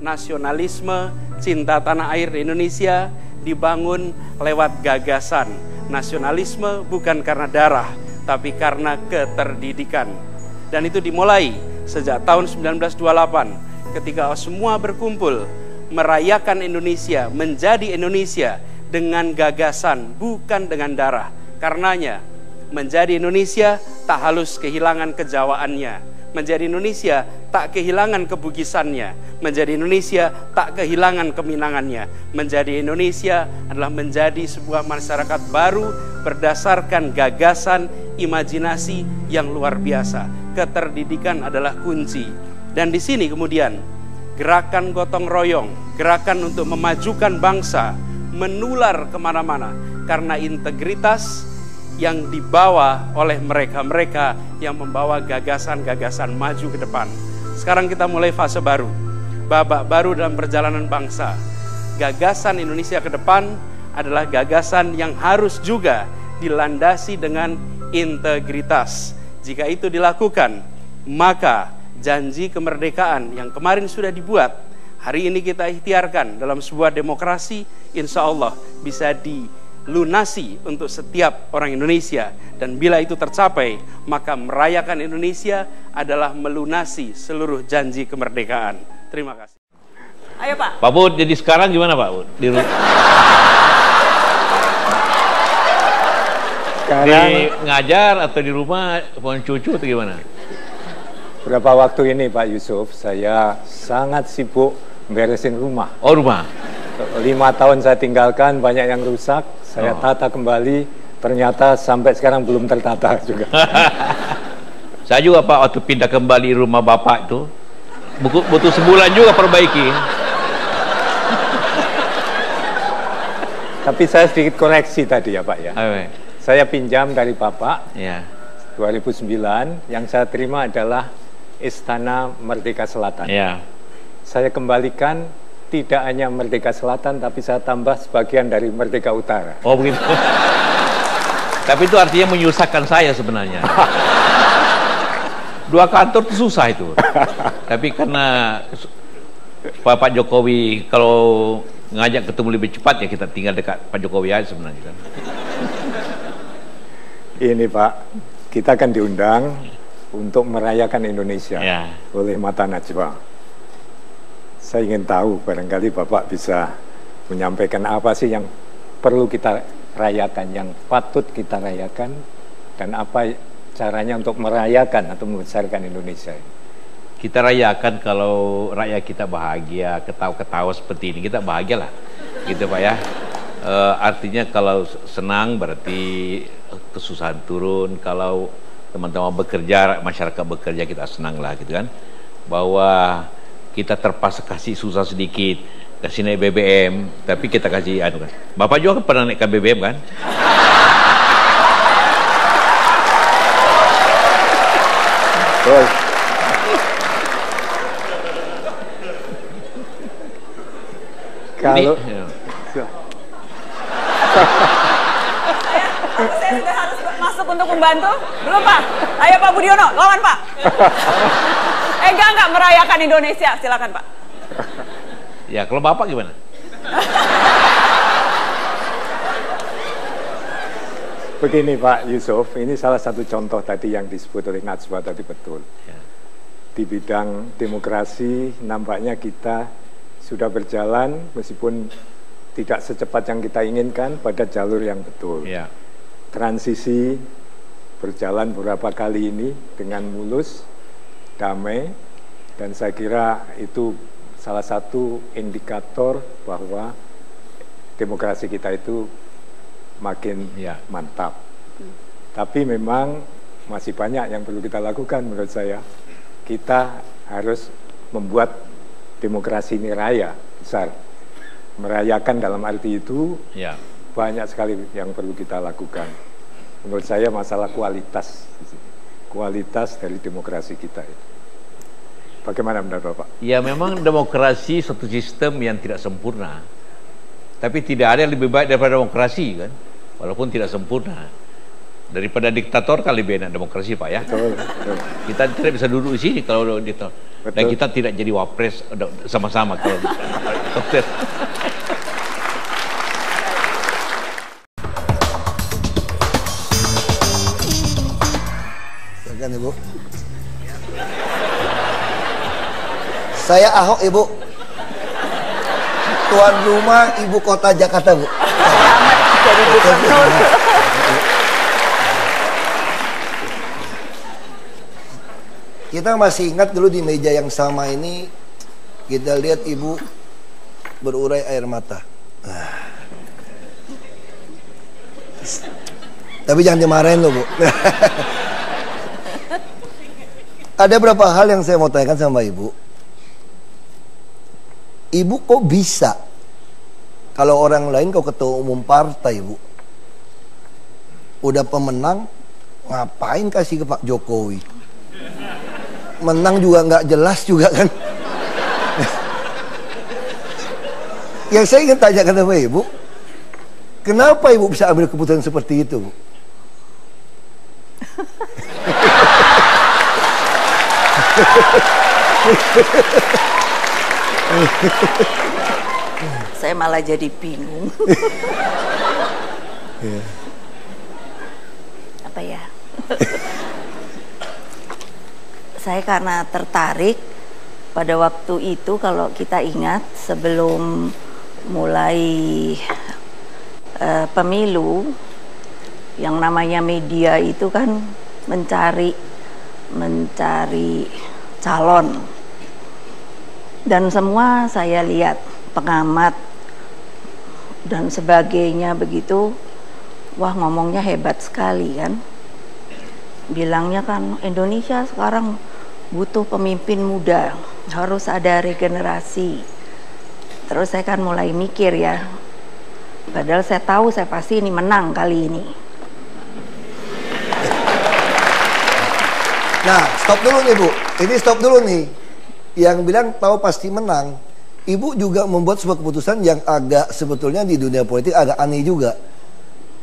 nasionalisme, cinta tanah air di Indonesia dibangun lewat gagasan. Nasionalisme bukan karena darah, tapi karena keterdidikan. Dan itu dimulai sejak tahun 1928 ketika semua berkumpul merayakan Indonesia, menjadi Indonesia dengan gagasan, bukan dengan darah. Karenanya, menjadi Indonesia tak halus kehilangan kejawaannya. Menjadi Indonesia tak kehilangan kebugisannya. Menjadi Indonesia tak kehilangan keminangannya. Menjadi Indonesia adalah menjadi sebuah masyarakat baru berdasarkan gagasan, imajinasi yang luar biasa. Keterdidikan adalah kunci. Dan di sini kemudian gerakan gotong royong, gerakan untuk memajukan bangsa menular kemana-mana karena integritas yang dibawa oleh mereka-mereka yang membawa gagasan-gagasan maju ke depan. Sekarang kita mulai fase baru, babak baru dalam perjalanan bangsa. Gagasan Indonesia ke depan adalah gagasan yang harus juga dilandasi dengan integritas. Jika itu dilakukan, maka janji kemerdekaan yang kemarin sudah dibuat, hari ini kita ikhtiarkan dalam sebuah demokrasi, insya Allah bisa dilunasi untuk setiap orang Indonesia. Dan bila itu tercapai, maka merayakan Indonesia adalah melunasi seluruh janji kemerdekaan. Terima kasih. Ayo Pak. Pak Bud, jadi sekarang gimana Pak Bud? Di ngajar atau di rumah pohon cucu atau gimana? Beberapa waktu ini Pak Yusuf, saya sangat sibuk beresin rumah. Oh, rumah. 5 tahun saya tinggalkan, banyak yang rusak, saya tata kembali, ternyata sampai sekarang belum tertata juga. Saya juga Pak, waktu pindah kembali rumah Bapak itu, butuh sebulan juga perbaiki. Tapi saya sedikit koreksi tadi ya Pak ya. Ayo. Saya pinjam dari Bapak, Ya. 2009, yang saya terima adalah Istana Merdeka Selatan. Ya. Saya kembalikan tidak hanya Merdeka Selatan, tapi saya tambah sebagian dari Merdeka Utara. Oh begitu. Tapi itu artinya menyusahkan saya sebenarnya. 2 kantor itu susah itu. Tapi karena Pak Jokowi kalau ngajak ketemu lebih cepat, ya kita tinggal dekat Pak Jokowi aja sebenarnya kan. Ini Pak, kita akan diundang untuk merayakan Indonesia oleh Mata Najwa. Saya ingin tahu, barangkali Bapak bisa menyampaikan apa sih yang perlu kita rayakan, yang patut kita rayakan, dan apa caranya untuk merayakan atau membesarkan Indonesia. Kita rayakan kalau rakyat kita bahagia, ketawa-ketawa seperti ini, kita bahagialah, gitu Pak ya. Artinya kalau senang berarti kesusahan turun, kalau teman-teman bekerja, masyarakat bekerja, kita senang lah gitu kan. Bahwa kita terpaksa kasih susah sedikit, kasih naik BBM, tapi kita kasih kan. Bapak juga pernah naikkan BBM kan? Betul. Kalau saya sudah harus masuk untuk membantu. Belum Pak? Ayo Pak Budiono, lawan Pak. Enggak merayakan Indonesia, silakan Pak. Ya kalau Bapak gimana? Begini Pak Yusuf, ini salah satu contoh tadi yang disebut oleh Najwa tadi betul. Ya. Di bidang demokrasi nampaknya kita sudah berjalan meskipun tidak secepat yang kita inginkan pada jalur yang betul. Ya. Transisi berjalan beberapa kali ini dengan mulus, damai, dan saya kira itu salah satu indikator bahwa demokrasi kita itu makin mantap. Tapi memang masih banyak yang perlu kita lakukan menurut saya. Kita harus membuat demokrasi ini raya besar. Merayakan dalam arti itu banyak sekali yang perlu kita lakukan. Menurut saya masalah kualitas dari demokrasi kita itu. Bagaimana menurut Bapak? Ya memang demokrasi suatu sistem yang tidak sempurna. Tapi tidak ada yang lebih baik daripada demokrasi kan, walaupun tidak sempurna. Daripada diktator kan lebih enak demokrasi Pak ya. Betul. Kita tidak bisa duduk di sini kalau diktator. Dan kita tidak jadi wapres sama-sama kalau kontes. Silakan Ibu. Saya Ahok Ibu. Tuan rumah ibu kota Jakarta Bu. Jadi gubernur. Kita masih ingat dulu di meja yang sama ini kita lihat ibu berurai air mata. Tapi jangan dimarahin loh Bu. Ada beberapa hal yang saya mau tanyakan sama ibu. Ibu kok bisa? Kalau orang lain kau ketua umum partai Bu, udah pemenang, ngapain kasih ke Pak Jokowi? Menang juga nggak jelas juga kan? Yang saya ingin tanyakan sama ibu, kenapa ibu bisa ambil keputusan seperti itu Bu? Saya malah jadi bingung. Apa ya? Saya karena tertarik pada waktu itu, kalau kita ingat sebelum mulai pemilu, yang namanya media itu kan mencari calon, dan semua saya lihat pengamat dan sebagainya begitu, wah ngomongnya hebat sekali kan, bilangnya kan Indonesia sekarang butuh pemimpin muda, harus ada regenerasi. Terus saya kan mulai mikir ya, padahal saya tahu saya pasti ini menang kali ini. Nah, stop dulu nih Bu. Ini stop dulu nih. Yang bilang tahu pasti menang. Ibu juga membuat sebuah keputusan yang agak sebetulnya di dunia politik agak aneh juga.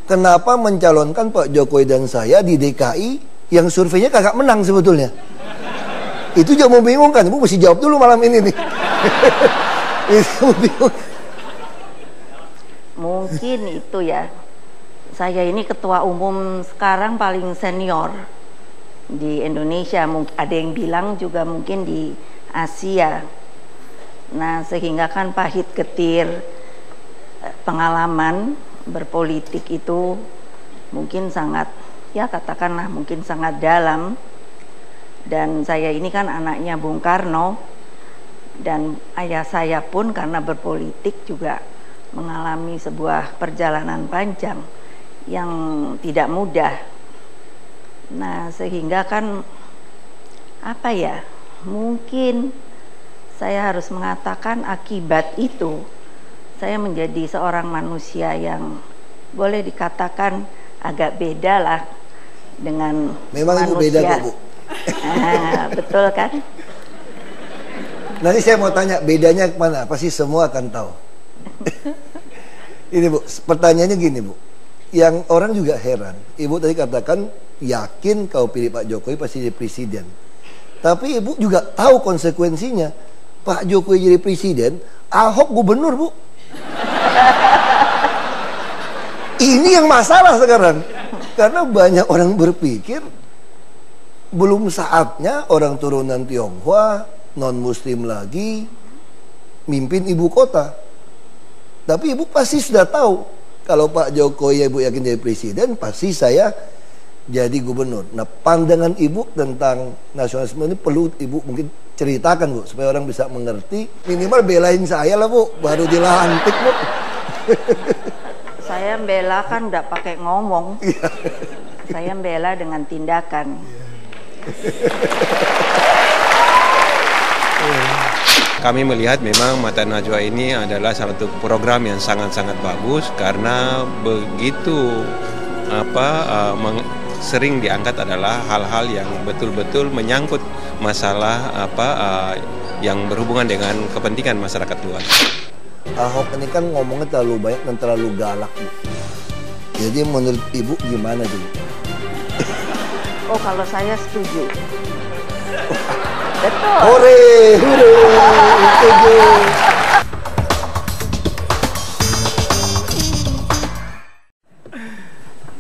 Kenapa mencalonkan Pak Jokowi dan saya di DKI yang surveinya kagak menang sebetulnya? Itu juga membingungkan. Ibu mesti jawab dulu malam ini nih. Itu bingung. Mungkin itu ya. Saya ini ketua umum sekarang paling senior di Indonesia, ada yang bilang juga mungkin di Asia. Nah, sehingga kan pahit getir pengalaman berpolitik itu mungkin sangat, ya katakanlah mungkin sangat dalam. Dan saya ini kan anaknya Bung Karno, dan ayah saya pun karena berpolitik juga mengalami sebuah perjalanan panjang yang tidak mudah. Nah, sehingga kan apa ya, mungkin saya harus mengatakan akibat itu saya menjadi seorang manusia yang boleh dikatakan agak beda lah dengan memang manusia. Ibu beda kok Bu. Betul kan? Nanti saya mau tanya bedanya kemana, pasti semua akan tahu. Ini Bu, pertanyaannya gini Bu, yang orang juga heran, Ibu tadi katakan yakin kau pilih Pak Jokowi pasti jadi presiden. Tapi Ibu juga tahu konsekuensinya. Pak Jokowi jadi presiden, Ahok gubernur Bu. Ini yang masalah sekarang. Karena banyak orang berpikir belum saatnya orang turunan Tionghoa, non muslim lagi mimpin ibu kota. Tapi Ibu pasti sudah tahu, kalau Pak Jokowi Ibu yakin jadi presiden, pasti saya jadi gubernur. Nah, pandangan Ibu tentang nasionalisme ini perlu Ibu mungkin ceritakan Bu, supaya orang bisa mengerti. Minimal belain saya lah Bu, baru dilantik Bu. Saya membela kan udah pakai ngomong. Saya membela dengan tindakan. Kami melihat memang Mata Najwa ini adalah satu program yang sangat-sangat bagus, karena begitu sering diangkat adalah hal-hal yang betul-betul menyangkut masalah yang berhubungan dengan kepentingan masyarakat luas. Ahok ini kan ngomongnya terlalu banyak dan terlalu galak Bu. Jadi menurut Ibu gimana dulu? Oh, kalau saya setuju. Betul. Hore, hore, setuju.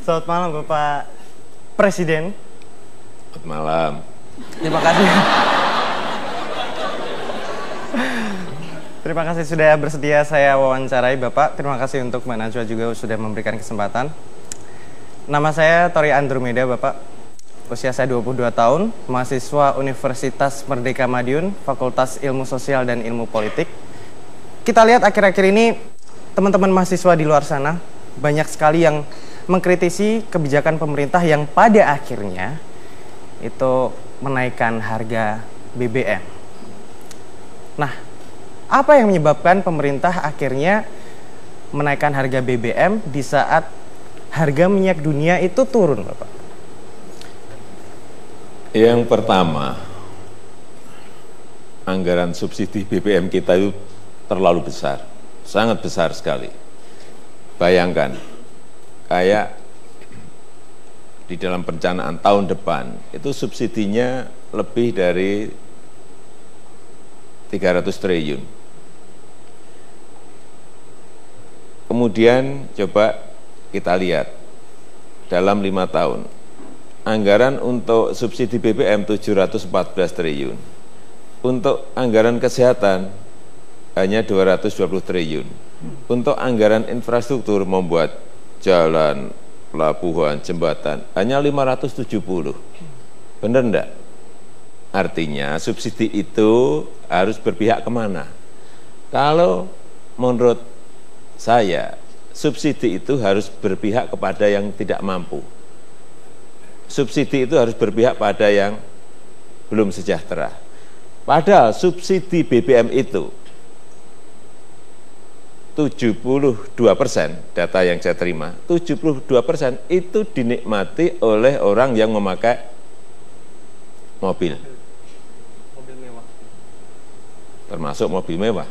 Selamat malam Bapak Presiden. Selamat malam. Terima kasih. Terima kasih sudah bersedia saya wawancarai Bapak. Terima kasih untuk Mbak Najwa juga sudah memberikan kesempatan. Nama saya Tori Andromeda Bapak. Usia saya 22 tahun, mahasiswa Universitas Merdeka Madiun, Fakultas Ilmu Sosial dan Ilmu Politik. Kita lihat akhir-akhir ini teman-teman mahasiswa di luar sana banyak sekali yang mengkritisi kebijakan pemerintah yang pada akhirnya itu menaikkan harga BBM. Nah, apa yang menyebabkan pemerintah akhirnya menaikkan harga BBM di saat harga minyak dunia itu turun, Bapak? Yang pertama, anggaran subsidi BBM kita itu terlalu besar, sangat besar sekali. Bayangkan, kayak di dalam perencanaan tahun depan, itu subsidinya lebih dari 300 triliun. Kemudian coba kita lihat, dalam 5 tahun, anggaran untuk subsidi BBM 714 triliun. Untuk anggaran kesehatan hanya 220 triliun. Untuk anggaran infrastruktur membuat jalan, pelabuhan, jembatan hanya 570. Benar enggak? Artinya subsidi itu harus berpihak kemana? Kalau menurut saya, subsidi itu harus berpihak kepada yang tidak mampu. Subsidi itu harus berpihak pada yang belum sejahtera. Padahal subsidi BBM itu 72%, data yang saya terima, 72% itu dinikmati oleh orang yang memakai mobil. Mobil mewah. Termasuk mobil mewah.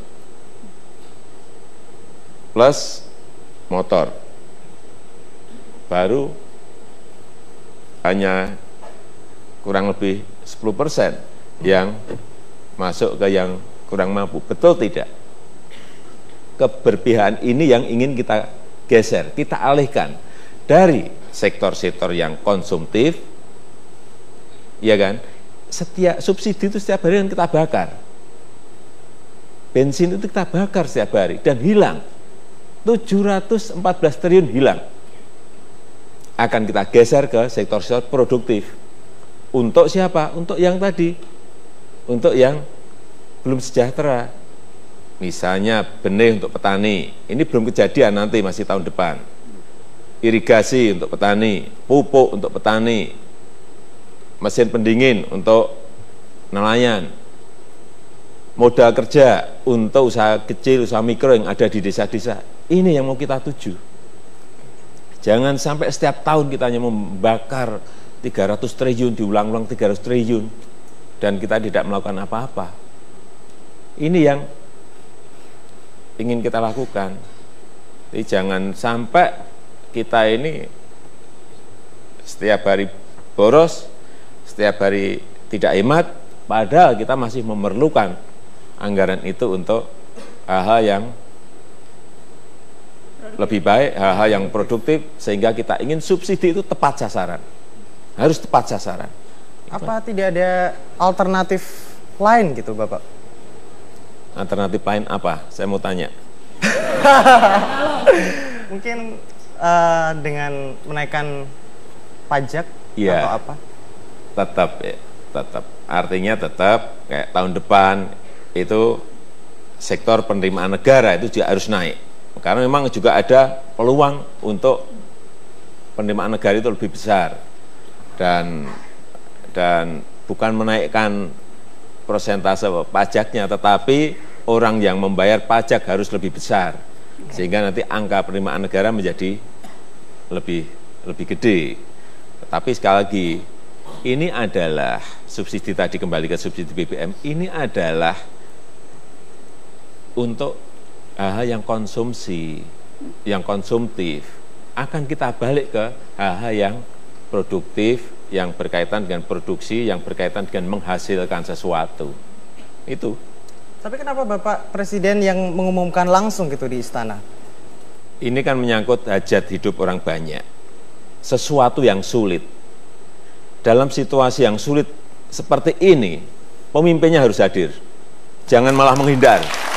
Plus motor. Baru hanya kurang lebih 10% yang masuk ke yang kurang mampu. Betul tidak? Keberpihakan ini yang ingin kita geser, kita alihkan dari sektor-sektor yang konsumtif, ya kan? Setiap subsidi itu setiap hari kan kita bakar. Bensin itu kita bakar setiap hari dan hilang. 714 triliun hilang. Akan kita geser ke sektor-sektor produktif. Untuk siapa? Untuk yang tadi. Untuk yang belum sejahtera. Misalnya benih untuk petani, ini belum kejadian, nanti masih tahun depan. Irigasi untuk petani, pupuk untuk petani, mesin pendingin untuk nelayan, modal kerja untuk usaha kecil, usaha mikro yang ada di desa-desa. Ini yang mau kita tuju. Jangan sampai setiap tahun kita hanya membakar 300 triliun, diulang-ulang 300 triliun, dan kita tidak melakukan apa-apa. Ini yang ingin kita lakukan. Jadi jangan sampai kita ini setiap hari boros, setiap hari tidak hemat, padahal kita masih memerlukan anggaran itu untuk hal-hal yang lebih baik, hal-hal yang produktif, sehingga kita ingin subsidi itu tepat sasaran. Harus tepat sasaran. Apa tidak ada alternatif lain gitu, Bapak? Alternatif lain apa? Saya mau tanya. Mungkin dengan menaikkan pajak ya, atau apa? Tetap ya, tetap. Artinya tetap kayak tahun depan itu sektor penerimaan negara itu juga harus naik. Karena memang juga ada peluang untuk penerimaan negara itu lebih besar. Dan bukan menaikkan persentase pajaknya, tetapi orang yang membayar pajak harus lebih besar, sehingga nanti angka penerimaan negara menjadi lebih gede. Tetapi sekali lagi, ini adalah subsidi tadi, kembali ke subsidi BBM, ini adalah untuk hal-hal yang konsumsi, yang konsumtif. Akan kita balik ke hal-hal yang produktif, yang berkaitan dengan produksi, yang berkaitan dengan menghasilkan sesuatu. Itu. Tapi kenapa Bapak Presiden yang mengumumkan langsung gitu di istana? Ini kan menyangkut hajat hidup orang banyak. Sesuatu yang sulit. Dalam situasi yang sulit seperti ini, pemimpinnya harus hadir. Jangan malah menghindar.